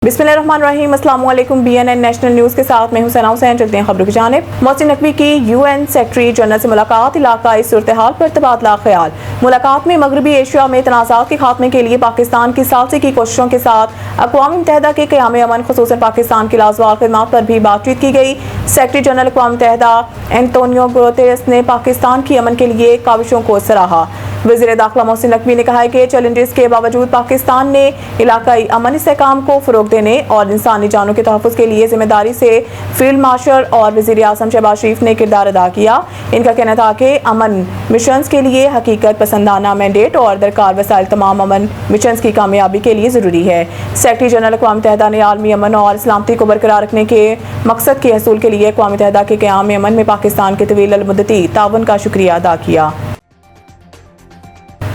बिस्मिल्लाहिर्रहमानिर्रहीम। अस्सलाम वालेकुम। BNN नेशनल न्यूज़ के साथ मैं हुसैना हुसैन। चलते हैं खबरों की जानिब। मोहसिन नकवी की UN सेक्रेटरी जनरल से मुलाकात, इलाकाई सूरत-ए-हाल पर तबादला ख्याल। मुलाकात में मगरबी एशिया में तनाज़ात के खात्मे के लिए पाकिस्तान की सालसी की कोशिशों के साथ अक़वाम मुत्तहिदा के क़याम अमन, ख़ुसूसन पाकिस्तान की लाज़वाल ख़िदमत पर भी बातचीत की गई। सेक्रेटरी जनरल अक़वाम मुत्तहिदा एंटोनियो गुतेरेस ने पाकिस्तान की अमन के लिए काविशों को सराहा। वज़ीर दाखिला मोहसिन नकवी ने कहा है कि चैलेंजेस के बावजूद पाकिस्तान ने इलाकाई अमन इस्तेहकाम को फ़रोग़ देने और इंसानी जानों के तहफ़्फ़ुज़ के लिए ज़िम्मेदारी से फील्ड मार्शल और वज़ीर आज़म शहबाज शरीफ ने किरदार अदा किया। इनका कहना था कि अमन मिशंस के लिए हकीकत पसंदाना मैंडेट और दरकार वसाइल तमाम अमन मिशंस की कामयाबी के लिए ज़रूरी है। सेक्रेटरी जनरल अक़वाम मुत्तहिदा ने आलमी अमन और सलामती को बरकरार रखने के मकसद के हसूल के लिए अक़वाम मुत्तहिदा के क़याम अमन में पाकिस्तान के तवील अलमुद्दती ताउन का शुक्रिया अदा किया।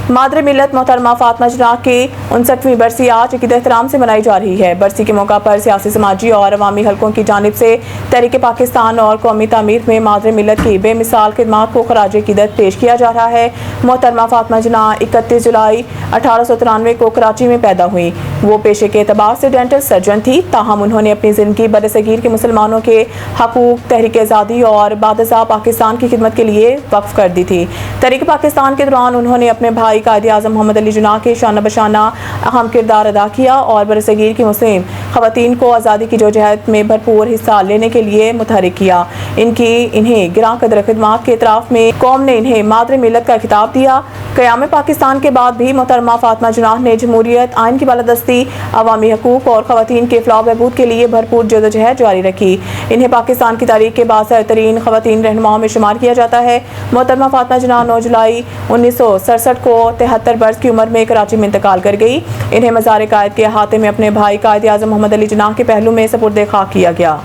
मादर मिल्लत मोहतरमा फातिमा जिन्नाह की 59वीं बरसी आज अक़ीदत एहतराम से मनाई जा रही है। बरसी के मौका पर सियासी, समाजी और अवामी हलकों की जानिब से तहरीक पाकिस्तान और कौमी तामीर में मादर मिल्लत की बेमिसाल खिदमात को खराज अक़ीदत पेश किया जा रहा है। मोहतरमा फातिमा जिन्नाह 31 जुलाई 1893 को कराची में पैदा हुई। वो पेशे के एतबार से डेंटल सर्जन थी, ताहम उन्होंने अपनी ज़िंदगी बरसगीर के मुसलमानों के हकूक़, तहरीक आज़ादी और बादशाह पाकिस्तान की खिदमत के लिए वक्फ कर दी थी। तहरीक पाकिस्तान के दौरान उन्होंने अपने भाई कायद आज़म मोहम्मद अली जिन्नाह के शाना बशाना अहम किरदार अदा किया और बरसगीर की मुस्लिम ख़वातीन को आज़ादी की जदोजहद में भरपूर हिस्सा लेने के लिए मुतहरिक किया। इन्हें गिरां कदर खिदमात के इतराफ़ में कौम ने इन्हें मादर मिल्लत का खिताब दिया। क़याम पाकिस्तान के बाद भी मोहतरमा फातिमा जिन्नाह ने जमहूरियत, आइन की बालादस्ती, अवामी हकूक़ और ख़वातीन के फ़लाह बहबूद के लिए भरपूर जदोजहद जारी रखी। इन्हें पाकिस्तान की तारीख़ के बासर तरीन ख़वातीन रहनुमाओं में शुमार किया जाता है। मोहतरमा फातिमा जिन्नाह 9 जुलाई 1967 को 73 बरस की उम्र में कराची में इंतकाल कर गई। इन्हें मज़ार कायद के अहाते में अपने भाई कायद आज़म मोहम्मद अली जिन्नाह के पहलू में सपुर्द खाक किया गया।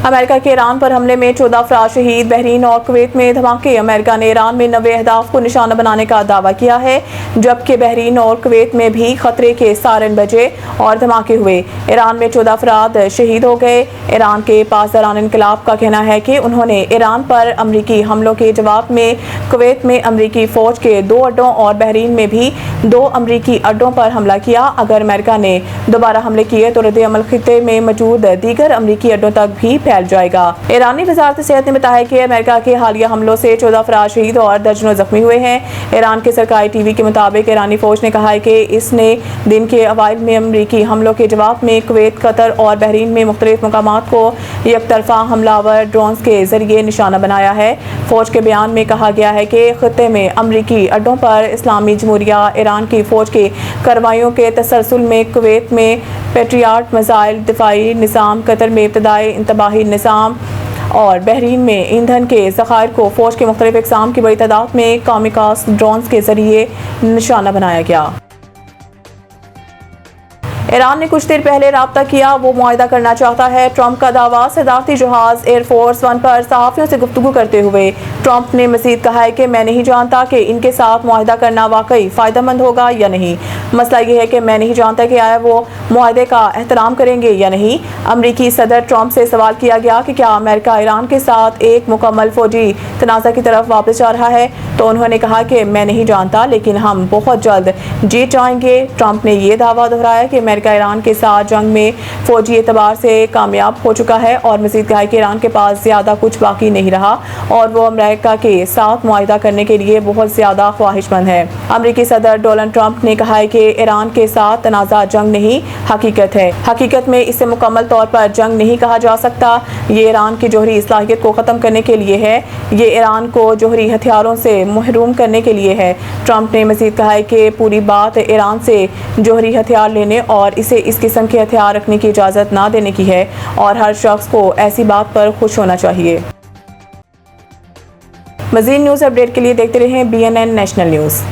अमेरिका के ईरान पर हमले में 14 अफराद शहीद। बहरीन और कुवैत में धमाके। अमेरिका ने ईरान में 90 अहदाफ को निशाना बनाने का दावा किया है, जबकि बहरीन और कुवैत में भी खतरे के सायरन बजे और धमाके हुए। ईरान में 14 अफराद शहीद हो गए। ईरान के पासदारान इनकलाब का कहना है कि उन्होंने ईरान पर अमरीकी हमलों के जवाब में कुवैत में अमरीकी फ़ौज के 2 अड्डों और बहरीन में भी 2 अमरीकी अड्डों पर हमला किया। अगर अमेरिका ने दोबारा हमले किए तो रद्द अमल खित्ते में मौजूद दीगर अमरीकी अड्डों तक भी फैल जाएगा। ईरानी वज़ारत सेहत ने बताया कि अमेरिका के हालिया हमलों से 14 अफराद शहीद और दर्जनों जख्मी हुए हैं। ईरान के सरकारी टीवी के मुताबिक ईरानी फौज ने कहा है कि इसने दिन के अवाइल में अमरीकी हमलों के जवाब में कुवैत, कतर और बहरीन में मुख्तलिफ मकामात को यकतरफा हमलावर ड्रोन्स के जरिए निशाना बनाया है। फौज के बयान में कहा गया है कि खित्ते में अमरीकी अड्डों पर इस्लामी जमहूरिया ईरान की फौज की कार्रवाइयों के तसलसल में कुवैत में पेट्रियाट मिसाइल दिफाई निज़ाम, कतर में इब्तदाई इंतबाही निज़ाम और बहरीन में ईंधन के ज़खायर को फौज के मुख्तलिफ इक़साम की बड़ी तादाद में कामिकाज़ ड्रोन्स के जरिए निशाना बनाया गया। ईरान ने कुछ देर पहले राब्ता किया, वो मुआहिदा करना चाहता है। ट्रंप का दावा। सदारती जहाज़ एयरफोर्स 1 पर सहाफ़ियों से गुफ्तगू करते हुए ट्रंप ने मज़ीद कहा है कि मैं नहीं जानता कि इनके साथ मुआहिदा करना वाकई फ़ायदेमंद होगा या नहीं। मसला ये है कि मैं नहीं जानता कि आया वो मुआहिदे का एहतराम करेंगे या नहीं। अमरीकी सदर ट्रंप से सवाल किया गया कि क्या अमेरिका ईरान के साथ एक मुकम्मल फ़ौजी तनाज़ा की तरफ वापस जा रहा है, तो उन्होंने कहा कि मैं नहीं जानता, लेकिन हम बहुत जल्द जीत जाएंगे। ट्रंप ने यह दावा दोहराया कि अमेरिका ईरान के साथ जंग में फ़ौजी एतबार से कामयाब हो चुका है और मज़ीद कहा कि ईरान के पास ज़्यादा कुछ बाकी नहीं रहा और वो अमेरिका के साथ मुआहिदा करने के लिए बहुत ज़्यादा ख्वाहिशमंद है। अमरीकी सदर डोनाल्ड ट्रंप ने कहा है कि ईरान के साथ तनाज़ा जंग नहीं, हकीकत है। हकीकत में इसे मुकम्मल तौर पर जंग नहीं कहा जा सकता। ये ईरान की जोहरी सलाहियत को ख़त्म करने के लिए है। ये ईरान को जोहरी हथियारों से महरूम करने के लिए है। ट्रंप ने मज़ीद कहा है कि पूरी बात ईरान से जोहरी हथियार लेने और इसे इस किस्म के हथियार रखने की इजाज़त ना देने की है और हर शख्स को ऐसी बात पर खुश होना चाहिए। मज़ीद न्यूज़ अपडेट के लिए देखते रहें BNN नेशनल न्यूज़।